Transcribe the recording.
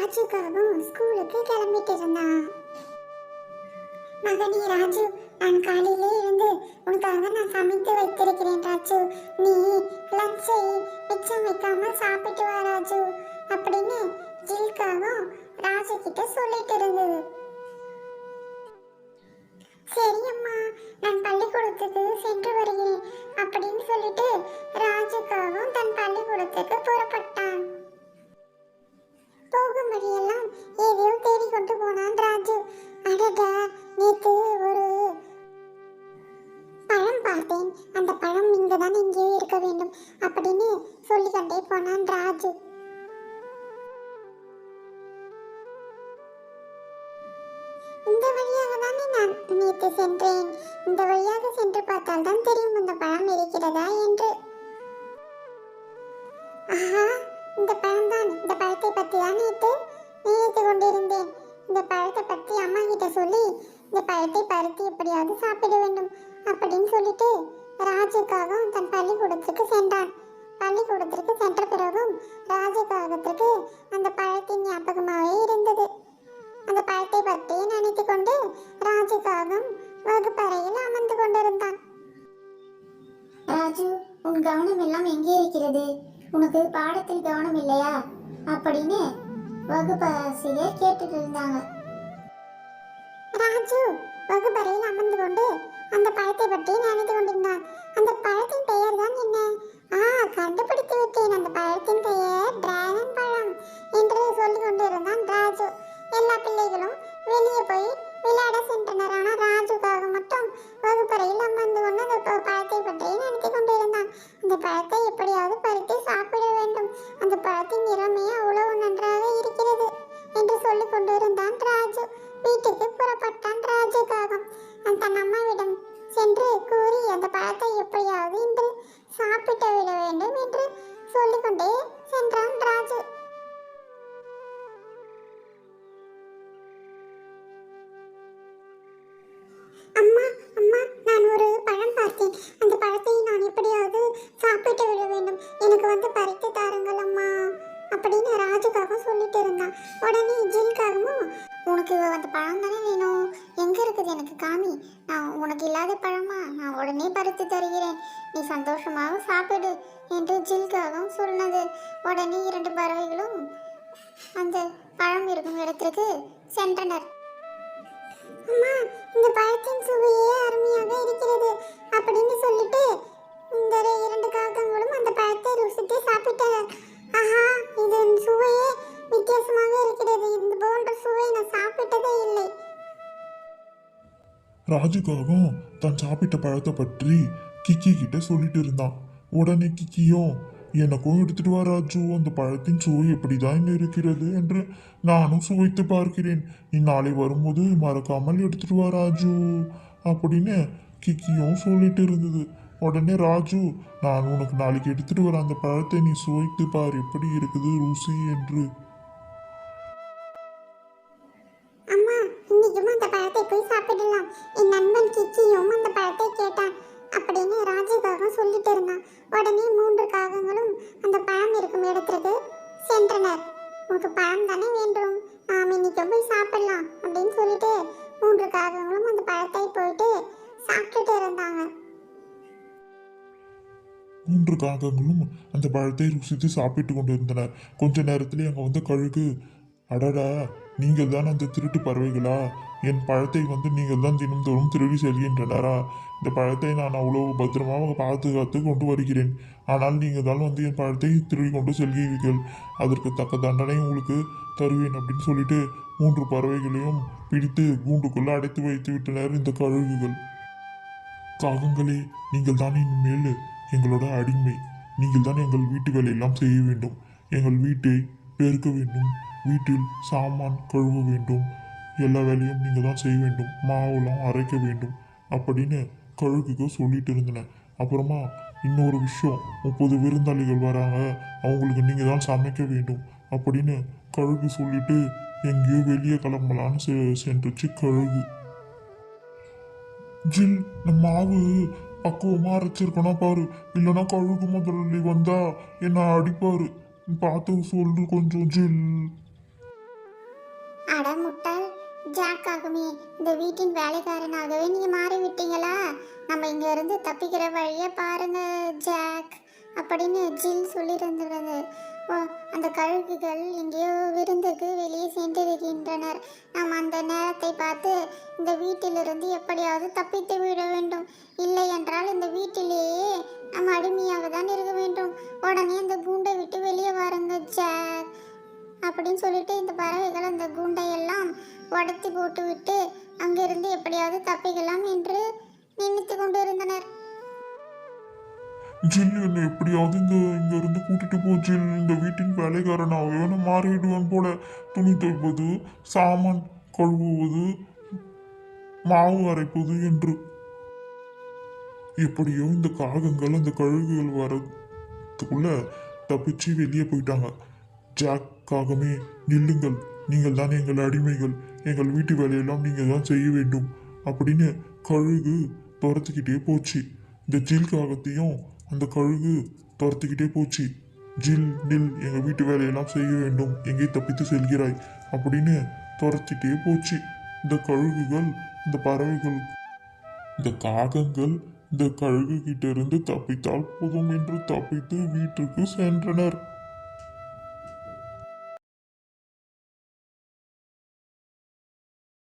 ராஜுக்காகவும் ஸ்கூலுக்கு கிளம்பிட்டு இருந்தான். மகனே ராஜு, நான் காலையிலே இருந்து உனக்காக நான் சமைத்து வைத்திருக்கிறேன் ராஜு. நீ லஞ்சை மிச்சம் வைக்காம சாப்பிட்டு வா ராஜு அப்படின்னு ஜில்காவும் ராஜு கிட்ட சொல்லிட்டு இருந்தது. சரி அம்மா, நான் பள்ளிக்கூடத்துக்கு சென்று வருகிறேன் அப்படின்னு சொல்லிட்டு ராஜுக்காகவும் தன் பள்ளிக்கூடத்துக்கு புறப்பட்டான். போகும் வழியெல்லாம் எதையோ தேடிக்கொண்டு போனான் ராஜு. அடடா, நேத்து ஒரு பழம் பார்த்தேன், அந்த பழம் இங்கதான் எங்கேயோ இருக்க வேண்டும் அப்படின்னு சொல்லிக்கொண்டே போனான் ராஜு. இந்த வழியாக தானே நான் நேற்று சென்றேன், இந்த வழியாக சென்று பார்த்தால் தான் தெரியும் அந்த பழம் இருக்கிறதா என்று. ஆஹா, இந்த பழம் தான், இந்த பழத்தை பற்றி தான் நேற்று நினைத்து கொண்டிருந்தேன். இந்த பழத்தை பற்றி அம்மா கிட்ட சொல்லி இந்த பழத்தை பருத்தி எப்படியாவது சாப்பிட வேண்டும் அப்படின்னு சொல்லிட்டு ராஜுக்காகவும் தன் பள்ளிக்கூடத்திற்கு சென்றான். பள்ளிக்கூடத்திற்கு சென்ற பிறகும் ராஜுக்காகத்திற்கு அந்த பழத்தின் ஞாபகமாகவே இருந்தது. அந்த பழத்தை பற்றி நினைத்து கொண்டு ராஜுக்காகவும் வகுப்பறையில் அமர்ந்து கொண்டிருந்தான். ராஜு, உன் கவனம் எல்லாம் எங்கே இருக்கிறது? உனக்கு பாடத்தில் கவனம் இல்லையா அப்படின்னு வகுப்பாசிரியர் கேட்டுட்டு இருந்தாங்க. ராஜு வகுப்பறையில் அமர்ந்து கொண்டு அந்த பழத்தை பற்றி நினைத்து கொண்டிருந்தான். அந்த பழத்தின் பெயர் தான் என்ன? கண்டுபிடித்து விட்டேன், அந்த பழத்தின் பெயர் டிராகன் பழம் என்று சொல்லிக் கொண்டிருந்தான் ராஜு. எல்லா பிள்ளைகளும் வெளியே போய் விளையாட சென்றனர். ஆனால் ராஜுக்காக மட்டும் வகுப்பறையில் அமர்ந்து கொண்டு அந்த பழத்தை பற்றி நினைத்து கொண்டிருந்தான். அந்த பழத்தை எப்படியாவது பறித்து சாப்பிட வேண்டும், அந்த பழத்தின் நிறமே அவ்வளவு நன்றாக இருக்கிறது என்று சொல்லிக் கொண்டிருந்தான் ராஜு. வீட்டுக்கு புறப்பட்டான் ராஜுக்காக. தன் அம்மாவிடம் சென்று கூறி அந்த பழத்தை எப்படியாவது இன்று சாப்பிட்டு விட வேண்டும் என்று சொல்லிக்கொண்டே சென்றான் ராஜு. அம்மா அம்மா, நான் ஒரு பழம் பார்த்தேன், அந்த பழத்தை நான் எப்படியாவது சாப்பிட்டு விட வேண்டும், எனக்கு பறித்து தாருங்கள் அம்மா அப்படின்னு ராஜுக்காக சொல்லிட்டு இருந்தான். உடனே ஜில்காகவும், உனக்கு அந்த பழம் தானே வேணும், எங்க இருக்குது எனக்கு காமி, நான் உனக்கு இல்லாத பழமா, நான் உடனே பறித்து தருகிறேன், நீ சந்தோஷமாக சாப்பிடு என்று ஜில்காகவும் சொன்னது. உடனே 2 பறவைகளும் அந்த பழம் இருக்கும் இடத்திற்கு சென்றனர். அம்மா, இந்த பழத்தின் சுவையே அருமையாக இருக்கிறது அப்படின்னு சொல்லிட்டு இந்த 2 காகங்களும் அந்த பழத்தை ருசித்து சாப்பிட்டனர். ஆஹா, இதன் சுவையே வித்தியாசமாக இருக்கிறது, இந்த போன்ற சுவை நான் சாப்பிட்டதே இல்லை. ராஜுக்காகவும் தான் சாப்பிட்ட பழத்தை பற்றி கிக்கி கிட்ட சொல்லிட்டு இருந்தான். உடனே கிக்கியும், எனக்கும் எடுத்துட்டு வா ராஜு, அந்த பழத்தின் சுவை எப்படிதான் இருக்கிறது என்று நானும் சுவைத்து பார்க்கிறேன், நீ நாளை வரும்போது மறக்காமல் எடுத்துட்டு வா ராஜு அப்படின்னு கிக்கியும் சொல்லிட்டு இருந்தது. உடனே ராஜு, நான் உனக்கு நாளைக்கு எடுத்துட்டு வர அந்த பழத்தை நீ சுவைத்து பார் எப்படி இருக்குது ருசி என்று. அம்மா, இன்னைக்கும் அந்த பழத்தை போய் சாப்பிடலாம், என் நண்பன் கிக்கியும் அந்த பழத்தை கேட்டான் அப்படின்னு ராஜுக்காக சொல்லிட்டு இருந்தான். உடனே 3 காகங்களும் அந்த பழம் இருக்கும் இடத்திற்கு சென்றனர். உனக்கு பழம் தானே வேண்டும், நாம் இன்னைக்கு போய் சாப்பிடலாம் அப்படின்னு சொல்லிட்டு 3 காகங்களும் அந்த பழத்தை போயிட்டு சாப்பிட்டுட்டு இருந்தாங்க. 3 காகங்களும் அந்த பழத்தை ருசித்து சாப்பிட்டு கொண்டு இருந்தனர். கொஞ்ச நேரத்திலே அங்கே வந்த கழுகு, அடடா, நீங்கள் தான் அந்த திருட்டு பறவைகளா, என் பழத்தை நீங்கள் தான் தினந்தோறும் திருடி செல்கின்றனரா, இந்த பழத்தை நான் அவ்வளவு பத்திரமாக பாதுகாத்து கொண்டு வருகிறேன், ஆனால் நீங்கள் தான் என் பழத்தை திருடி கொண்டு செல்கிறீர்கள், அதற்கு தக்க தண்டனை உங்களுக்கு தருவேன் அப்படின்னு சொல்லிட்டு 3 பறவைகளையும் பிடித்து கூண்டுக்குள்ள அடைத்து வைத்து விட்டனர் இந்த கழுகுகள். காகங்களே, நீங்கள் தான் இனிமேல் எங்களோட அடிமை, நீங்கள் தான் எங்கள் வீட்டு வேலையெல்லாம் செய்ய வேண்டும், எங்கள் வீட்டை பெருக்க வேண்டும், வீட்டில் சாமான் கழுவ வேண்டும், எல்லா வேலையும் நீங்கள் தான் செய்ய வேண்டும், மாவுலாம் அரைக்க வேண்டும் அப்படின்னு கழுகுக்கு சொல்லிட்டு இருந்தேன். அப்புறமா இன்னொரு விஷயம், 30 விருந்தாளிகள் வராங்க, அவங்களுக்கு நீங்கள் தான் சமைக்க வேண்டும் அப்படின்னு கழுகு சொல்லிட்டு எங்கேயோ வெளியே கிளம்பலான்னு சென்றுச்சு கழுகு. ஜில், நம்ம மாவு பக்குவமாக அரைச்சிருக்கனா பாரு, இல்லைன்னா கழுகு முதலாளி வந்தா என்னை அடிப்பாரு, பார்த்து சொல்லு கொஞ்சம் ஜில். அட முட்டாள் ஜாக்காகுமே, இந்த வீட்டின் வேலைக்காரனாகவே நீங்க மாறி விட்டீங்களா? நம்ம இங்க இருந்து தப்பிக்கிற வழிய பாருங்க ஜாக் அப்படின்னு ஜில் சொல்லியிருந்தது. ஓ, அந்த கழுகுகள் எங்கேயோ விருந்துக்கு வெளியே சென்றிருக்கின்றனர். நாம் அந்த நேரத்தை பார்த்து இந்த வீட்டிலிருந்து எப்படியாவது தப்பித்து விட வேண்டும். இல்லை என்றால் இந்த வீட்டிலேயே நம்ம அடிமையாக தான் இருக்க வேண்டும். உடனே இந்த கூண்டை விட்டு வெளியே வாருங்க ஜாக் அப்படின்னு சொல்லிட்டு இந்த பறவைகள் அந்த கூண்டையெல்லாம் உடைத்து போட்டுவிட்டு அங்கிருந்து எப்படியாவது தப்பிக்கலாம் என்று நினைத்து கொண்டு இருந்தனர். ஜில் என்னை எப்படியாவது இங்க இருந்து கூட்டிட்டு போ ஜில். இந்த வீட்டின் வேலைக்காரனாகவே நான் மாறிடுவேன் போல. துணி துவைப்பது, சாமான் கழுவுவது, மாவு அரைப்பது என்று. எப்படியோ இந்த காகங்கள் அந்த கழுகுகள் வரதுக்குள்ள தப்பிச்சு வெளியே போயிட்டாங்க. ஜாக் காகமே நில்லுங்கள், நீங்கள் தான் எங்கள் அடிமைகள், எங்கள் வீட்டு வேலையெல்லாம் நீங்கள் தான் செய்ய வேண்டும் அப்படின்னு கழுகு துரத்துக்கிட்டே போச்சு. இந்த ஜில் காகத்தையும் அந்த கழுகு துரத்துக்கிட்டே போச்சு. ஜில் நில், எங்கள் வீட்டு வேலையெல்லாம் செய்ய வேண்டும், எங்கே தப்பித்து செல்கிறாய் அப்படின்னு துரத்திட்டே போச்சு. இந்த கழுகுகள், இந்த பறவைகள், இந்த காகங்கள் இந்த கழுகு கிட்ட இருந்து தப்பித்தால் போதும் என்று தப்பித்து வீட்டுக்கு சென்றனர்.